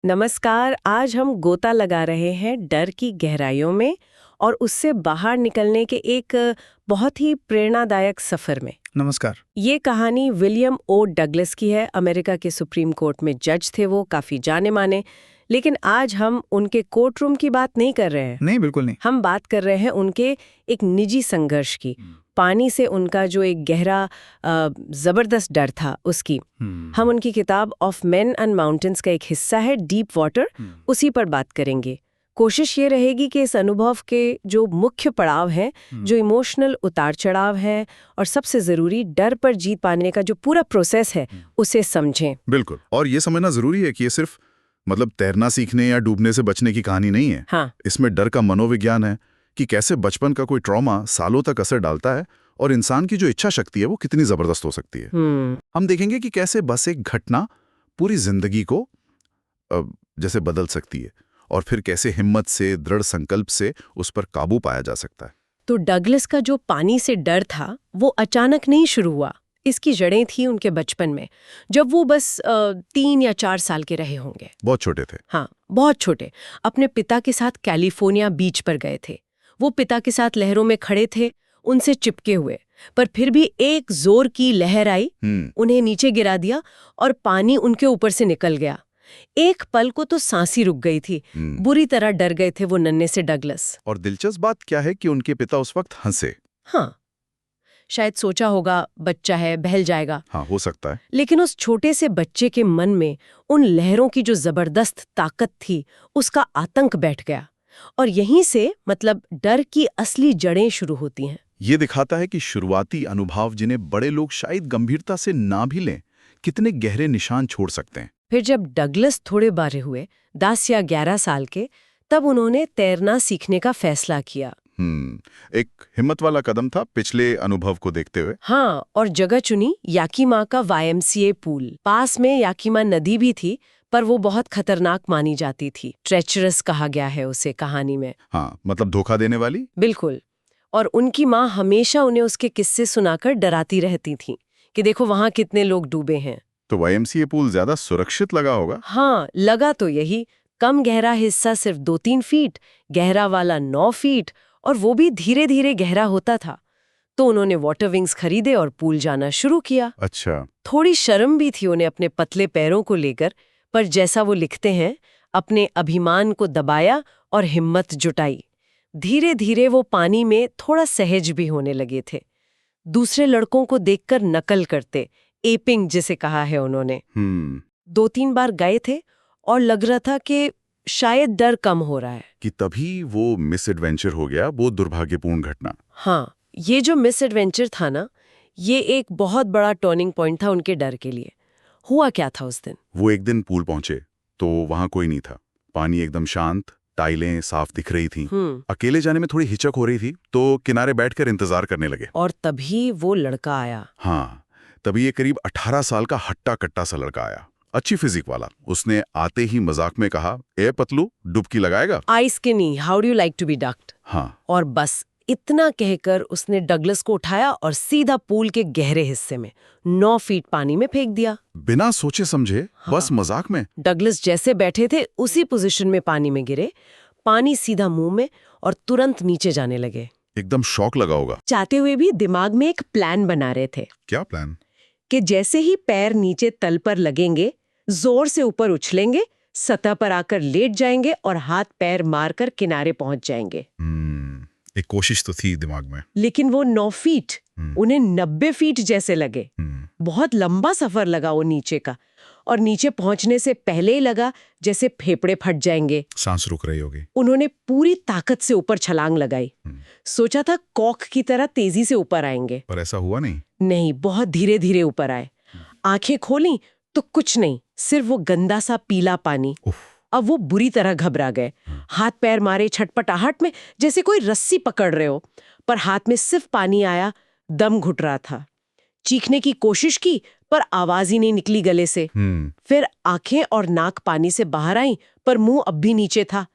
नमस्कार। आज हम गोता लगा रहे हैं डर की गहराइयों में और उससे बाहर निकलने के एक बहुत ही प्रेरणादायक सफर में। नमस्कार। ये कहानी विलियम ओ डगलस की है। अमेरिका के सुप्रीम कोर्ट में जज थे वो, काफी जाने माने। लेकिन आज हम उनके कोर्ट रूम की बात नहीं कर रहे हैं। नहीं, बिल्कुल नहीं। हम बात कर रहे हैं उनके एक निजी संघर्ष की। पानी से उनका जो एक गहरा जबरदस्त डर था उसकी। हम उनकी किताब ऑफ मेन एंड माउंटेन्स का एक हिस्सा है डीप वाटर, उसी पर बात करेंगे। कोशिश ये रहेगी कि इस अनुभव के जो मुख्य पड़ाव हैं, जो इमोशनल उतार चढ़ाव है और सबसे जरूरी डर पर जीत पाने का जो पूरा प्रोसेस है उसे समझें। बिल्कुल। और ये समझना जरूरी है कि ये सिर्फ तैरना सीखने या डूबने से बचने की कहानी नहीं है। हाँ। इसमें डर का मनोविज्ञान है कि कैसे बचपन का कोई ट्रॉमा सालों तक असर डालता है और इंसान की जो इच्छा शक्ति है वो कितनी जबरदस्त हो सकती है। हम देखेंगे कि कैसे बस एक घटना पूरी जिंदगी को जैसे बदल सकती है और फिर कैसे हिम्मत से, दृढ़ संकल्प से उस पर काबू पाया जा सकता है। तो डगलस का जो पानी से डर था वो अचानक नहीं शुरू हुआ। इसकी जड़ें थी उनके बचपन में, जब वो बस 3 या 4 साल के रहे होंगे। बहुत छोटे थे। हाँ, बहुत छोटे। अपने पिता के साथ कैलिफोर्निया बीच पर गए थे। वो पिता के साथ लहरों में खड़े थे, उनसे चिपके हुए, पर फिर भी एक जोर की लहर आई, उन्हें नीचे गिरा दिया और पानी उनके ऊपर से निकल गया। एक पल को तो सांसी रुक गई थी। बुरी तरह डर गए थे वो नन्हे से डगलस। और दिलचस्प बात क्या है कि उनके पिता उस वक्त हंसे। हाँ, शायद सोचा होगा बच्चा है, बहल जाएगा। हाँ, हो सकता है। लेकिन उस छोटे से बच्चे के मन में उन लहरों की जो जबरदस्त ताकत थी उसका आतंक बैठ गया। और यहीं से डर की असली जड़ें शुरू होती हैं। ये दिखाता है कि शुरुआती अनुभव जिन्हें बड़े लोग शायद गंभीरता से ना भी लें, कितने गहरे निशान छोड़ सकते हैं। फिर जब डगलस थोड़े बड़े हुए, 10 या 11 साल के, तब उन्होंने तैरना सीखने का फैसला किया। एक हिम्मत वाला कदम था पिछले अनुभव को देखते हुए। हाँ, और जगह चुनी याकीमा का YMCA पूल। पास में याकीमा नदी भी थी, पर वो बहुत खतरनाक मानी जाती थी। ट्रेचरस कहा गया है उसे कहानी में। हाँ, धोखा देने वाली। बिल्कुल। और उनकी माँ हमेशा उन्हें उसके किस्से सुनाकर डराती रहती थी कि देखो वहां कितने लोग डूबे हैं। तो YMCA पूल ज्यादा सुरक्षित लगा होगा। हाँ, लगा तो यही। कम गहरा हिस्सा सिर्फ 2-3 फीट, गहरा वाला 9 फीट, और वो भी धीरे धीरे गहरा होता था। तो उन्होंने वाटर विंग्स खरीदे और पूल जाना शुरू किया। अच्छा। थोड़ी शर्म भी थी उन्हें अपने पतले पैरों को लेकर, पर जैसा वो लिखते हैं, अपने अभिमान को दबाया और हिम्मत जुटाई। धीरे धीरे वो पानी में थोड़ा सहज भी होने लगे थे। दूसरे लड़कों को देखकर नकल करते, एपिंग जिसे कहा है उन्होंने। 2-3 बार गए थे और लग रहा था कि शायद डर कम हो रहा है कि तभी वो मिस एडवेंचर हो गया, वो दुर्भाग्यपूर्ण घटना। हाँ, ये जो मिस एडवेंचर था ना, ये एक बहुत बड़ा टर्निंग पॉइंट था उनके डर के लिए। हुआ क्या था उस दिन? वो एक दिन पूल पहुंचे तो वहां कोई नहीं था। पानी एकदम शांत, टाइलें साफ दिख रही थीं। अकेले जाने में थोड़ी हिचक हो रही थी, तो किनारे बैठकर इंतजार करने लगे। और तभी वो लड़का आया। हाँ, तभी ये करीब 18 साल का हट्टा कट्टा सा लड़का आया, अच्छी फिजिक वाला। उसने आते ही मजाक में कहा, ए पतलू, डुबकी लगाएगा? I skinny, how do you like to be ducked? हाँ। और बस इतना कहकर उसने डगलस को उठाया और सीधा पूल के गहरे हिस्से में 9 फीट पानी में फेंक दिया। बिना सोचे समझे। हाँ। बस मजाक में। डगलस जैसे बैठे थे उसी पोजीशन में पानी में गिरे, पानी सीधा मुंह में, और तुरंत नीचे जाने लगे। एकदम शौक लगा होगा। चाहते हुए भी दिमाग में एक प्लान बना रहे थे। क्या प्लान? कि जैसे ही पैर नीचे तल पर लगेंगे, जोर से ऊपर उछलेंगे, सतह पर आकर लेट जाएंगे और हाथ पैर मारकर किनारे पहुंच जाएंगे। एक कोशिश तो थी दिमाग में। लेकिन वो 9 फीट उन्हें 90 फीट जैसे लगे। बहुत लंबा सफर लगा वो नीचे का, और नीचे पहुंचने से पहले ही लगा जैसे फेफड़े फट जाएंगे, सांस रुक रही होगी। उन्होंने पूरी ताकत से ऊपर छलांग लगाई। सोचा था कॉक की तरह तेजी से ऊपर आएंगे, पर ऐसा हुआ नहीं। नहीं, बहुत धीरे धीरे ऊपर आए। आंखें खोली तो कुछ नहीं, सिर्फ वो गंदा सा पीला पानी। अब वो बुरी तरह घबरा गए। हाथ पैर मारे छटपटाहट में, जैसे कोई रस्सी पकड़ रहे हो, पर हाथ में सिर्फ पानी आया। दम घुट रहा था। चीखने की कोशिश की, पर आवाज ही नहीं निकली गले से। फिर आंखें और नाक पानी से बाहर आई, पर मुंह अब भी नीचे था,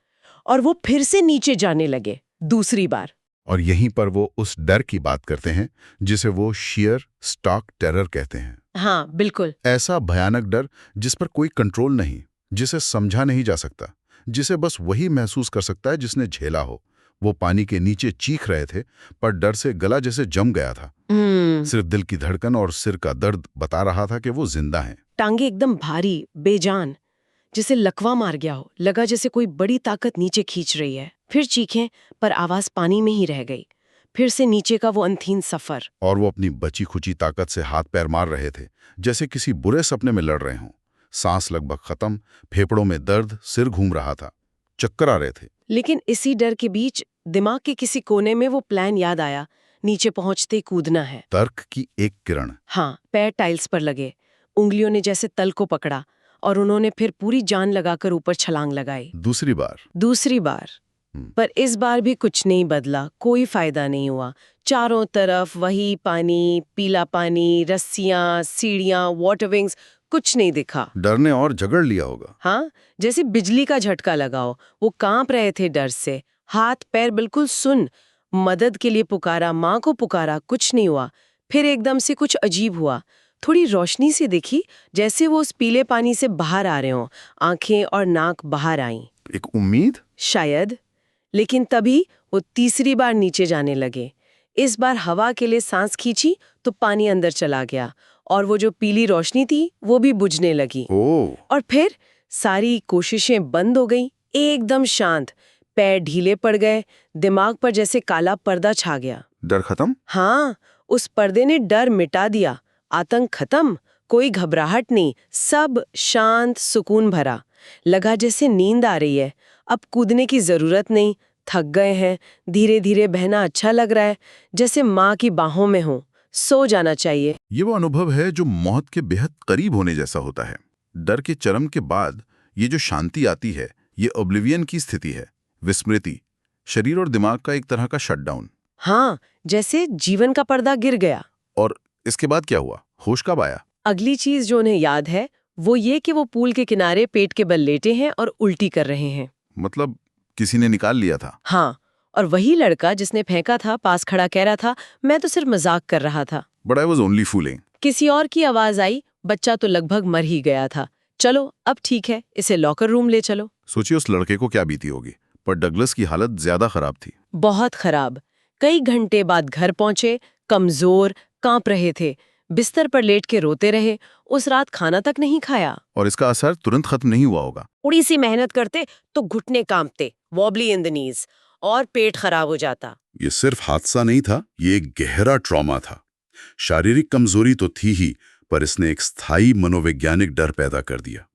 और वो फिर से नीचे जाने लगे दूसरी बार। और यहीं पर वो उस डर की बात करते हैं जिसे वो शियर स्टॉक टेरर कहते हैं। हाँ, बिल्कुल। ऐसा भयानक डर जिस पर कोई कंट्रोल नहीं, जिसे समझा नहीं जा सकता, जिसे बस वही महसूस कर सकता है जिसने झेला हो। वो पानी के नीचे चीख रहे थे, पर डर से गला जैसे जम गया था। सिर्फ दिल की धड़कन और सिर का दर्द बता रहा था कि वो जिंदा हैं। टांगे एकदम भारी, बेजान, जैसे लकवा मार गया हो। लगा जैसे कोई बड़ी ताकत नीचे खींच रही है। फिर चीखें, पर आवाज पानी में ही रह गई। फिर से नीचे का वो अनथीन सफर। और वो अपनी बची खुची ताकत से हाथ पैर मार रहे थे, जैसे किसी बुरे सपने में लड़ रहे हों। सांस लगभग खत्म, फेफड़ों में दर्द, सिर घूम रहा था, चक्कर आ रहे थे। लेकिन इसी डर के बीच दिमाग के किसी कोने में वो प्लान याद आया, नीचे पहुंचते ही कूदना है। तर्क की एक किरण। हाँ, पैर टाइल्स पर लगे, उंगलियों ने जैसे तल को पकड़ा, और उन्होंने फिर पूरी जान लगाकर ऊपर छलांग लगाई। दूसरी बार। पर इस बार भी कुछ नहीं बदला, कोई फायदा नहीं हुआ। चारों तरफ वही पानी, पीला पानी, रस्सियां, सीढ़ियां, वाटर विंग्स, कुछ नहीं दिखा। डर ने और जगड़ लिया होगा। हाँ, जैसे बिजली का झटका लगाओ। वो कांप रहे थे डर से, हाथ पैर बिल्कुल सुन्न। मदद के लिए पुकारा, माँ को पुकारा, कुछ नहीं हुआ। फिर एकदम से कुछ अजीब हुआ, थोड़ी रोशनी सी दिखी, जैसे वो उस पीले पानी से बाहर आ रहे हों। आंखें और नाक बाहर आईं। एक उम्मीद? शायद। लेकिन तभी वो तीसरी बार नीचे जाने लगे। इस बार हवा के लिए सांस खींची तो पानी अंदर चला गया, और वो जो पीली रोशनी थी वो भी बुझने लगी। और फिर सारी कोशिशें बंद हो गईं, एकदम शांत। पैर ढीले पड़ गए, दिमाग पर जैसे काला पर्दा छा गया। डर खत्म? हाँ, उस पर्दे ने डर मिटा दिया। आतंक खत्म, कोई घबराहट नहीं, सब शांत, सुकून भरा। लगा जैसे नींद आ रही है, अब कूदने की जरूरत नहीं, थक गए हैं, धीरे धीरे बहना अच्छा लग रहा है, जैसे माँ की बाहों में हो, सो जाना चाहिए। ये वो अनुभव है जो मौत के बेहद करीब होने जैसा होता है। डर के चरम के बाद ये जो शांति आती है, ये ओब्लिवियन की स्थिति है, विस्मृति, शरीर और दिमाग का एक तरह का शटडाउन। हाँ, जैसे जीवन का पर्दा गिर गया। और इसके बाद क्या हुआ? होश कब आया? अगली चीज जो उन्हें याद है वो ये कि वो पूल के किनारे पेट के बल लेटे हैं और उल्टी कर रहे हैं। मतलब किसी ने निकाल लिया था? हाँ, और वही लड़का जिसने फेंका था पास खड़ा कह रहा था, मैं तो सिर्फ मजाक कर रहा था। But I was only fooling. किसी और की आवाज आई, बच्चा तो लगभग मर ही गया था, चलो अब ठीक है, इसे लॉकर रूम ले चलो। सोचिए उस लड़के को क्या बीती होगी। पर डगलस की हालत ज्यादा खराब थी। बहुत खराब। कई घंटे बाद घर पहुंचे, कमजोर, कांप रहे थे, बिस्तर पर लेट के रोते रहे। उस रात खाना तक नहीं खाया। और इसका असर तुरंत खत्म नहीं हुआ होगा। थोड़ी सी मेहनत करते तो घुटने कांपते, वॉबली इन द नीज, और पेट खराब हो जाता। ये सिर्फ हादसा नहीं था, ये एक गहरा ट्रॉमा था। शारीरिक कमजोरी तो थी ही, पर इसने एक स्थायी मनोवैज्ञानिक डर पैदा कर दिया।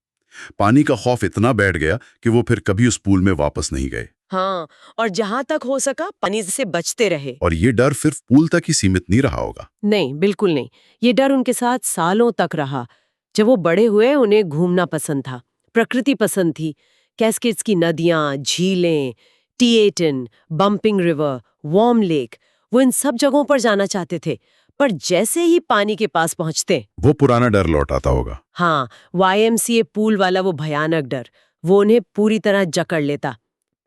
पानी का खौफ इतना बैठ गया कि वो फिर कभी उस पूल में वापस नहीं गए। हाँ, और जहां तक हो सका पानी से बचते रहे। और ये डर सिर्फ पूल तक ही सीमित नहीं रहा होगा। नहीं, बिल्कुल नहीं। ये डर उनके साथ सालों तक रहा। जब वो बड़े हुए, उन्हें घूमना पसंद था, प्रकृति पसंद थी। कैस्केड्स की नदियां, झीलें, टिएटन, बम्पिंग रिवर, वार्म लेक, वो इन सब जगहों पर जाना चाहते थे। पर जैसे ही पानी के पास पहुंचते, वो पुराना डर लौट आता होगा। हाँ, YMCA पूल वाला वो भयानक डर, वो उन्हें पूरी तरह जकड़ लेता।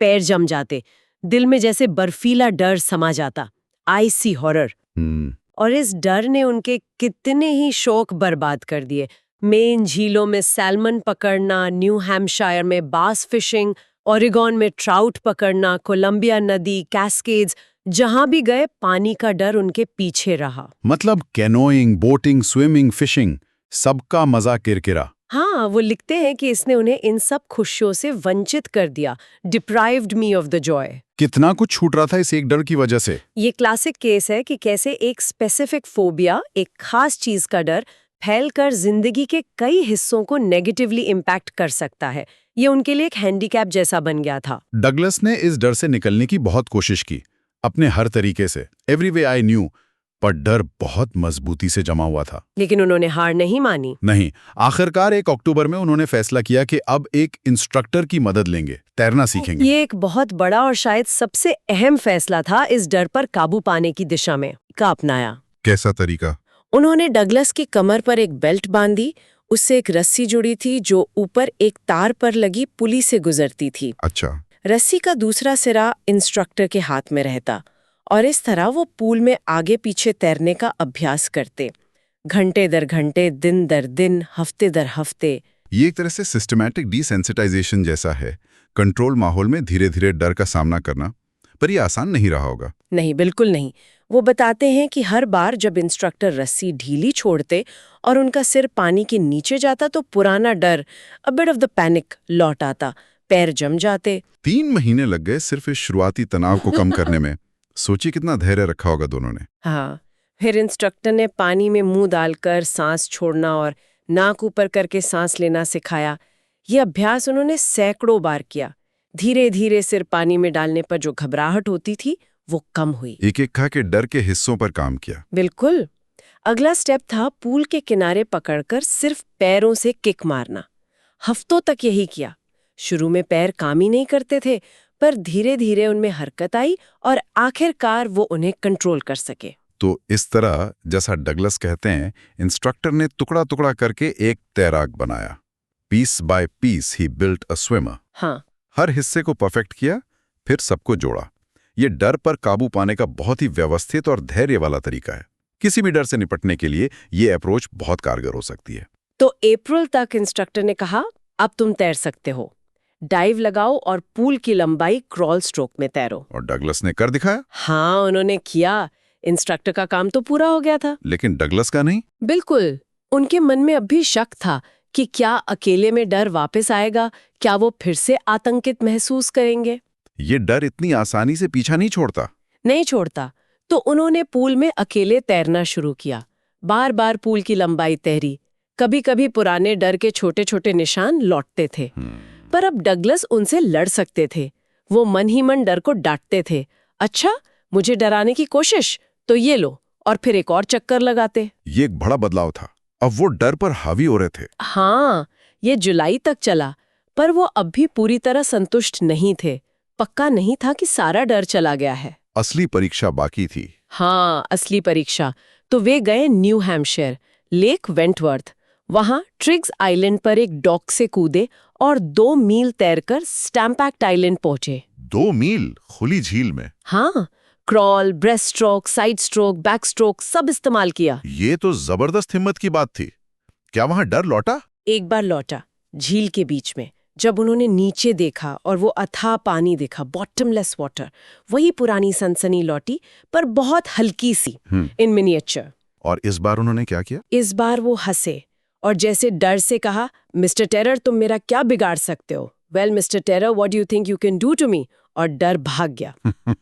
पैर जम जाते, दिल में जैसे बर्फीला डर समा जाता, आइसी हॉरर। और इस डर ने उनके कितने ही शौक बर्बाद कर दिए। मेन झीलों में सैल्मन पकड़ना, न्यू हैम्पशायर में बास फिशिंग, ओरेगॉन में ट्राउट पकड़ना, कोलंबिया नदी, कैस्केड्स, जहां भी गए पानी का डर उनके पीछे रहा। मतलब कैनोइंग, बोटिंग, स्विमिंग, फिशिंग, सबका मजा किरकिरा। हाँ, वो लिखते हैं कि इसने उन्हें इन सब खुशियों से वंचित कर दिया, deprived me of the Joy. कितना कुछ छूट रहा था इस एक डर की वजह से। ये क्लासिक केस है कि कैसे एक स्पेसिफिक फोबिया, एक खास चीज का डर, फैलकर जिंदगी के कई हिस्सों को नेगेटिवली इम्पैक्ट कर सकता है। ये उनके लिए एक हैंडीकैप जैसा बन गया था। डगलस ने इस डर से निकलने की बहुत कोशिश की, अपने हर तरीके से, एवरी वे आई न्यू, पर डर बहुत मजबूती से जमा हुआ था। लेकिन उन्होंने हार नहीं मानी। नहीं, आखिरकार 1 अक्टूबर में उन्होंने फैसला किया कि अब एक इंस्ट्रक्टर की मदद लेंगे, तैरना सीखेंगे। ये एक बहुत बड़ा और शायद सबसे अहम फैसला था इस डर पर काबू पाने की दिशा में का अपनाया। कैसा तरीका? उन्होंने डगलस की कमर पर एक बेल्ट बांधी, उससे एक रस्सी जुड़ी थी जो ऊपर एक तार पर लगी पुली से गुजरती थी। अच्छा। रस्सी का दूसरा सिरा इंस्ट्रक्टर के हाथ में रहता, और इस तरह वो पूल में आगे पीछे तैरने का अभ्यास करते, घंटे दर घंटे, दिन दर दिन, हफ्ते दर हफ्ते। ये एक तरह से सिस्टमैटिक डिसेंसिटाइजेशन जैसा है, कंट्रोल माहौल में धीरे धीरे डर का सामना करना। पर ये आसान नहीं रहा होगा। नहीं, बिल्कुल नहीं। वो बताते हैं कि हर बार जब इंस्ट्रक्टर रस्सी ढीली छोड़ते और उनका सिर पानी के नीचे जाता तो पुराना डर, a bit of the panic, लौट आता। पैर जम जाते। 3 महीने लग गए सिर्फ इस शुरुआती तनाव को कम करने में। सोचिए कितना धैर्य रखा होगा दोनों ने। हाँ, फिर इंस्ट्रक्टर ने पानी में मुंह डालकर सांस छोड़ना और नाक ऊपर करके सांस लेना सिखाया। ये अभ्यास उन्होंने सैकड़ों बार किया। धीरे धीरे सिर पानी में डालने पर जो घबराहट होती थी वो कम हुई। एक एक खा के डर के हिस्सों पर काम किया। बिल्कुल। अगला स्टेप था पूल के किनारे पकड़कर सिर्फ पैरों से किक मारना। हफ्तों तक यही किया। शुरू में पैर काम ही नहीं करते थे, पर धीरे धीरे उनमें हरकत आई और आखिरकार वो उन्हें कंट्रोल कर सके। तो इस तरह, जैसा डगलस कहते हैं, इंस्ट्रक्टर ने टुकड़ा टुकड़ा करके एक तैराक बनाया। Piece by piece he built a swimmer. हाँ, हर हिस्से को परफेक्ट किया, फिर सबको जोड़ा। ये डर पर काबू पाने का बहुत ही व्यवस्थित और धैर्य वाला तरीका है। किसी भी डर से निपटने के लिए ये अप्रोच बहुत कारगर हो सकती है। तो अप्रैल तक इंस्ट्रक्टर ने कहा, अब तुम तैर सकते हो। डाइव लगाओ और पूल की लंबाई क्रॉल स्ट्रोक में तैरो। और डगलस ने कर दिखाया। हाँ, उन्होंने किया। इंस्ट्रक्टर का काम तो पूरा हो गया था। लेकिन डगलस का नहीं। बिल्कुल। उनके मन में अब भी शक था कि क्या अकेले में डर वापस आएगा, क्या वो फिर से आतंकित महसूस करेंगे। ये डर इतनी आसानी से पीछा नहीं छोड़ता। नहीं छोड़ता। तो उन्होंने पूल में अकेले तैरना शुरू किया। बार बार पूल की लंबाई तैरी। कभी कभी पुराने डर के छोटे छोटे निशान लौटते थे। पर अब डगलस उनसे लड़ सकते थे। वो मन ही मन डर को डांटते थे। अच्छा, मुझे डराने की कोशिश, तो ये लो, और फिर एक और चक्कर लगाते। ये एक बड़ा बदलाव था। अब वो डर पर हावी हो रहे थे। हाँ, ये जुलाई तक चला, पर वो अब भी पूरी तरह संतुष्ट नहीं थे। पक्का नहीं था कि सारा डर चला गया है। असली परीक्षा बाकी थी। हाँ, असली परीक्षा। तो वे गए न्यू हैम्पशायर, लेक वेंटवर्थ। वहां ट्रिग्स आइलैंड पर एक डॉक से कूदे और 2 मील तैरकर स्टैम्पैक्ट आइलैंड पहुंचे। 2 मील खुली झील में? हाँ, crawl, breast stroke, side stroke, back stroke सब इस्तेमाल किया। ये तो जबरदस्त हिम्मत की बात थी। क्या वहां डर लौटा? एक बार लौटा, झील के बीच में। जब उन्होंने नीचे देखा और वो अथाह पानी देखा, बॉटमलेस वाटर, वही पुरानी सनसनी लौटी, पर बहुत हल्की सी, इन मिनिएचर। और इस बार उन्होंने क्या किया? इस बार वो हंसे और जैसे डर से कहा, मिस्टर टेरर, तुम मेरा क्या बिगाड़ सकते हो? Well mister terror, what do you think you can do to me? और डर भाग गया।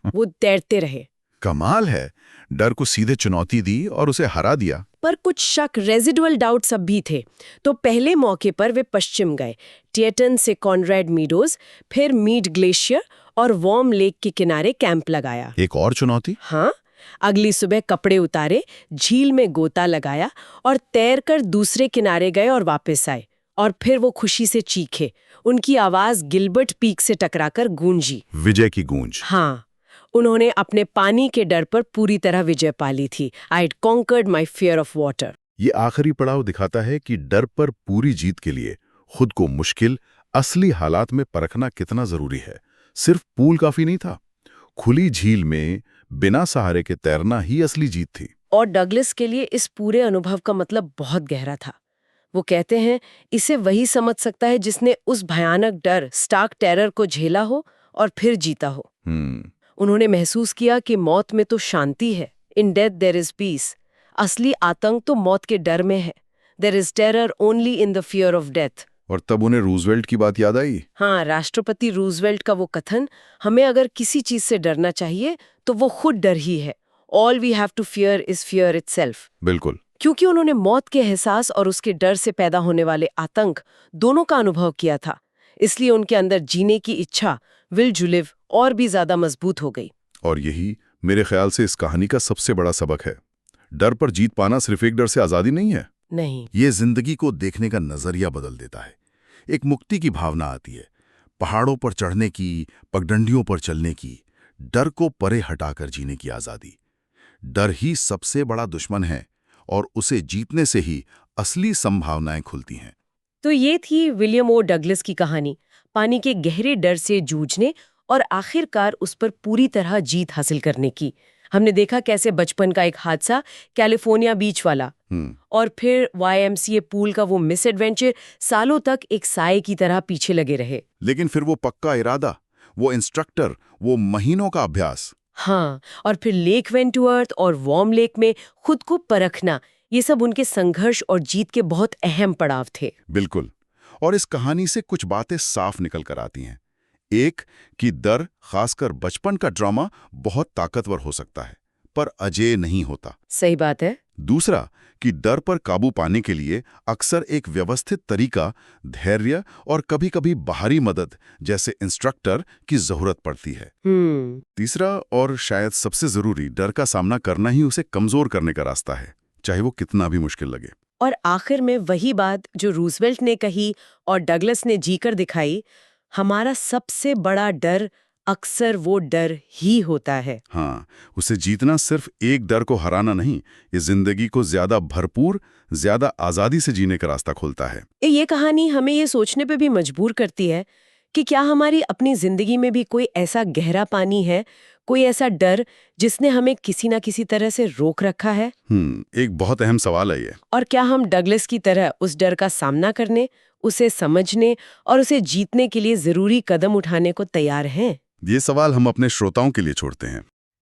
वो तैरते रहे। कमाल है, डर को सीधे चुनौती दी और उसे हरा दिया। पर कुछ शक, रेजिडुअल डाउट्स अब भी थे। तो पहले मौके पर वे पश्चिम गए, टिएटन से कॉनरेड मीडोज, फिर मीड ग्लेशियर और वॉर्म लेक के किनारे कैंप लगाया। एक और चुनौती? हाँ, अगली सुबह कपड़े उतारे, झील में गोता लगाया और तैरकर दूसरे किनारे गए और वापस आए। और फिर वो खुशी से चीखे। उनकी आवाज गिलबर्ट पीक से टकराकर गूंजी। विजय की गूंज। हाँ, उन्होंने अपने पानी के डर पर पूरी तरह विजय पा ली थी। I had conquered my fear of water. ये आखिरी पड़ाव दिखाता है कि डर पर पूरी जीत के लिए खुद को मुश्किल, असली हालात में परखना कितना जरूरी है। सिर्फ पूल काफी नहीं था, खुली झील में बिना सहारे के तैरना ही असली जीत थी। और डगलस के लिए इस पूरे अनुभव का मतलब बहुत गहरा था। वो कहते हैं, इसे वही समझ सकता है जिसने उस भयानक डर, स्टार्क टेरर को झेला हो और फिर जीता हो। उन्होंने महसूस किया कि मौत में तो शांति है। In death there is peace. असली आतंक तो मौत के डर में है। There is terror only in the fear of death. और तब उन्हें रूजवेल्ट की बात याद आई। हाँ, राष्ट्रपति रूजवेल्ट का वो कथन, हमें अगर किसी चीज से डरना चाहिए तो वो खुद डर ही है। All we have to fear is fear itself. बिल्कुल। क्योंकि उन्होंने मौत के एहसास और उसके डर से पैदा होने वाले आतंक दोनों का अनुभव किया था, इसलिए उनके अंदर जीने की इच्छा, विल टू लिव, और भी ज्यादा मजबूत हो गई। और यही मेरे ख्याल से इस कहानी का सबसे बड़ा सबक है। डर पर जीत पाना सिर्फ एक डर से आजादी नहीं है। नहीं, ये जिंदगी को देखने का नजरिया बदल देता है। एक मुक्ति की भावना आती है, पहाड़ों पर चढ़ने की, पगडंडियों पर चलने की, डर को परे हटाकर जीने की आजादी। डर ही सबसे बड़ा दुश्मन है और उसे जीतने से ही असली संभावनाएं खुलती हैं। तो ये थी विलियम ओ डगलस की कहानी, पानी के गहरे डर से जूझने और आखिरकार उस पर पूरी तरह जीत हासिल करने की। हमने देखा कैसे बचपन का एक हादसा, कैलिफोर्निया बीच वाला, और फिर YMCA पूल का वो मिस एडवेंचर सालों तक एक साए की तरह पीछे लगे रहे। लेकिन फिर वो पक्का इरादा, वो इंस्ट्रक्टर, वो महीनों का अभ्यास। हाँ, और फिर लेक वेंट टू अर्थ और वॉर्म लेक में खुद को परखना, ये सब उनके संघर्ष और जीत के बहुत अहम पड़ाव थे। बिल्कुल। और इस कहानी से कुछ बातें साफ निकल कर आती हैं। एक, कि डर, खासकर बचपन का ड्रामा, बहुत ताकतवर हो सकता है, पर अजेय नहीं होता। सही बात है। दूसरा, कि डर पर काबू पाने के लिए अक्सर एक व्यवस्थित तरीका, धैर्य और कभी-कभी बाहरी मदद जैसे इंस्ट्रक्टर की जरूरत पड़ती है। तीसरा और शायद सबसे जरूरी, डर का सामना करना ही उसे कमजोर करने का रास्ता है, चाहे वो कितना भी मुश्किल लगे। और आखिर में वही बात जो रूजवेल्ट ने कही और डगलस ने जीकर दिखाई, हमारा सबसे बड़ा डर अक्सर वो डर ही होता है। हाँ, उसे जीतना सिर्फ एक डर को हराना नहीं, ये जिंदगी को ज्यादा भरपूर, ज्यादा आजादी से जीने का रास्ता खोलता है। ये कहानी हमें ये सोचने पे भी मजबूर करती है कि क्या हमारी अपनी जिंदगी में भी कोई ऐसा गहरा पानी है, कोई ऐसा डर जिसने हमें किसी ना किसी तरह से रोक रखा है। एक बहुत अहम सवाल है ये। और क्या हम डगलस की तरह उस डर का सामना करने, उसे समझने और उसे जीतने के लिए जरूरी कदम उठाने को तैयार हैं? ये सवाल हम अपने श्रोताओं के लिए छोड़ते हैं।